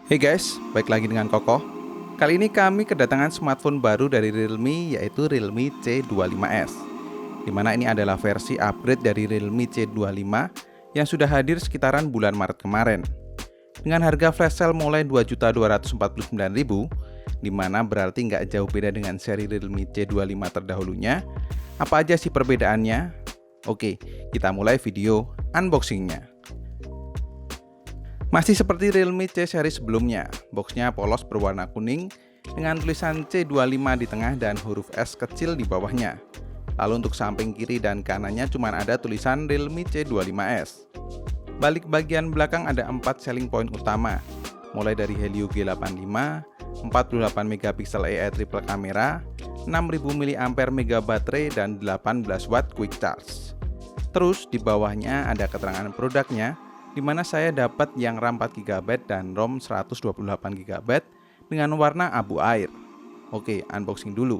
Hey guys, balik lagi dengan Kokoh. Kali ini kami kedatangan smartphone baru dari Realme, yaitu Realme C25s. Dimana ini adalah versi upgrade dari Realme C25 yang sudah hadir sekitaran bulan Maret kemarin. Dengan harga flash sale mulai Rp2.249.000, dimana berarti nggak jauh beda dengan seri Realme C25 terdahulunya. Apa aja sih perbedaannya? Oke, kita mulai video unboxingnya. Masih seperti Realme C seri sebelumnya, boxnya polos berwarna kuning dengan tulisan C25 di tengah dan huruf S kecil di bawahnya. Lalu untuk samping kiri dan kanannya cuma ada tulisan Realme C25s. Balik bagian belakang ada 4 selling point utama, mulai dari Helio G85, 48MP AI triple kamera, 6000 mAh mega baterai dan 18 watt quick charge. Terus di bawahnya ada keterangan produknya, di mana saya dapat yang RAM 4GB dan ROM 128GB dengan warna abu air. Oke, unboxing dulu.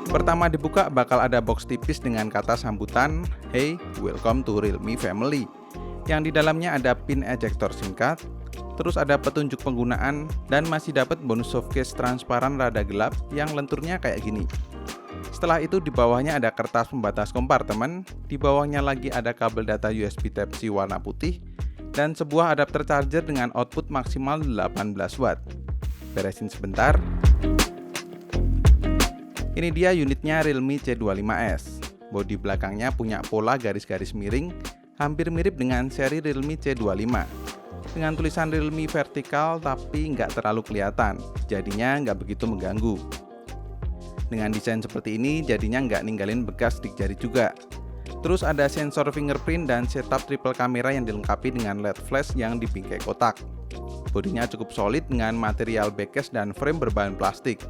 Pertama dibuka bakal ada box tipis dengan kata sambutan, "Hey, welcome to Realme Family." Yang di dalamnya ada pin ejector singkat, terus ada petunjuk penggunaan, dan masih dapat bonus softcase transparan rada gelap yang lenturnya kayak gini. Setelah itu di bawahnya ada kertas pembatas kompartemen, di bawahnya lagi ada kabel data USB Type-C warna putih, dan sebuah adapter charger dengan output maksimal 18 watt. Beresin sebentar. Ini dia unitnya Realme C25s. Bodi belakangnya punya pola garis-garis miring, hampir mirip dengan seri Realme C25. Dengan tulisan Realme vertikal tapi nggak terlalu kelihatan, jadinya nggak begitu mengganggu. Dengan desain seperti ini, jadinya nggak ninggalin bekas stick jari juga. Terus ada sensor fingerprint dan setup triple kamera yang dilengkapi dengan LED flash yang di bingkai kotak. Bodinya cukup solid dengan material backcase dan frame berbahan plastik.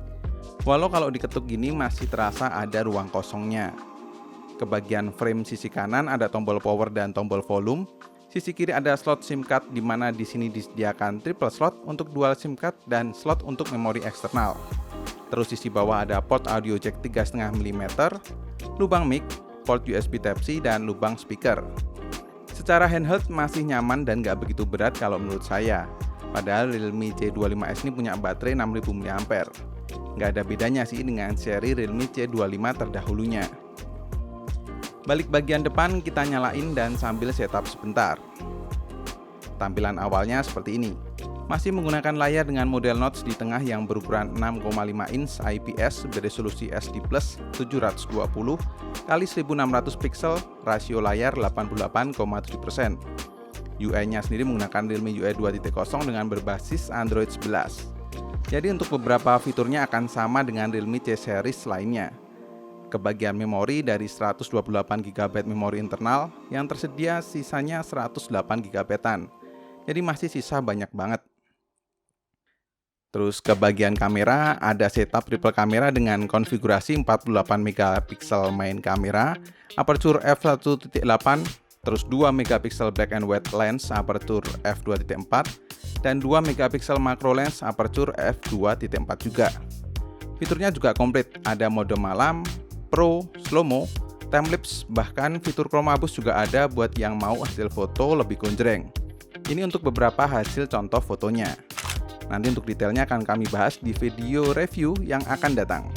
Walau kalau diketuk gini masih terasa ada ruang kosongnya. Ke bagian frame sisi kanan ada tombol power dan tombol volume. Sisi kiri ada slot SIM card, di mana di sini disediakan triple slot untuk dual SIM card dan slot untuk memori eksternal. Terus sisi bawah ada port audio jack 3,5 mm, lubang mic, port USB Type-C, dan lubang speaker. Secara handheld masih nyaman dan gak begitu berat kalau menurut saya. Padahal Realme C25s ini punya baterai 6000 mAh. Nggak ada bedanya sih dengan seri Realme C25 terdahulunya. Balik bagian depan kita nyalain dan sambil setup sebentar. Tampilan awalnya seperti ini. Masih menggunakan layar dengan model notch di tengah yang berukuran 6,5 inch IPS beresolusi SD+ 720 x 1600 pixel, rasio layar 88,7%. UI-nya sendiri menggunakan Realme UI 2.0 dengan berbasis Android 11. Jadi untuk beberapa fiturnya akan sama dengan Realme C series lainnya. Kebagian memori dari 128GB memori internal, yang tersedia sisanya 108GB-an. Jadi masih sisa banyak banget. Terus ke bagian kamera ada setup triple kamera dengan konfigurasi 48MP main kamera, aperture f1.8, terus 2MP black and white lens aperture f2.4, dan 2MP macro lens aperture f2.4 juga. Fiturnya juga komplit, ada mode malam, pro, slow-mo, timelapse, bahkan fitur chromabus juga ada buat yang mau hasil foto lebih gonjreng. Ini untuk beberapa hasil contoh fotonya. Nanti untuk detailnya akan kami bahas di video review yang akan datang.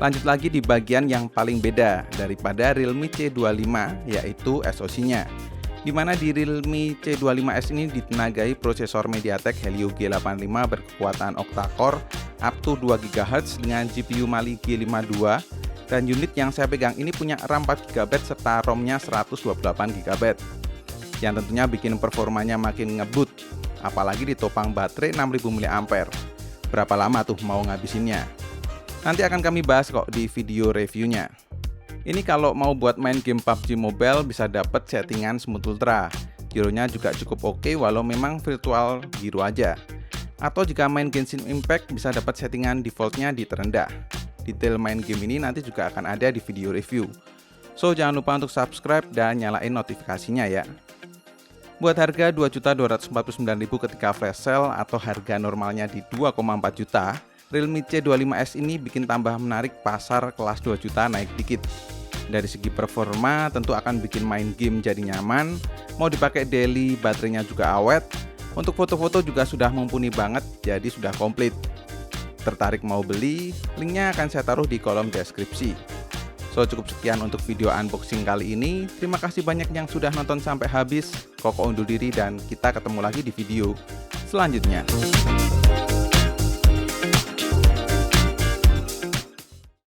Lanjut lagi di bagian yang paling beda daripada Realme C25, yaitu SoC-nya. Dimana di Realme C25s ini ditenagai prosesor MediaTek Helio G85 berkekuatan octa-core up to 2GHz dengan GPU Mali G52, dan unit yang saya pegang ini punya RAM 4GB serta ROM-nya 128GB. Yang tentunya bikin performanya makin ngebut, apalagi ditopang baterai 6000 mAh. Berapa lama tuh mau ngabisinnya? Nanti akan kami bahas kok di video reviewnya. Ini kalau mau buat main game PUBG Mobile bisa dapat settingan Smooth Ultra. Gironya juga cukup oke walau memang virtual giro aja. Atau jika main Genshin Impact bisa dapat settingan defaultnya di terendah. Detail main game ini nanti juga akan ada di video review. So jangan lupa untuk subscribe dan nyalain notifikasinya ya. Buat harga Rp2.249.000 ketika flash sale atau harga normalnya di Rp2,4 juta, Realme C25S ini bikin tambah menarik pasar kelas 2 juta naik dikit. Dari segi performa tentu akan bikin main game jadi nyaman, mau dipakai daily, baterainya juga awet, untuk foto-foto juga sudah mumpuni banget, jadi sudah komplit. Tertarik mau beli? Linknya akan saya taruh di kolom deskripsi. So cukup sekian untuk video unboxing kali ini. Terima kasih banyak yang sudah nonton sampai habis. Koko undur diri dan kita ketemu lagi di video selanjutnya.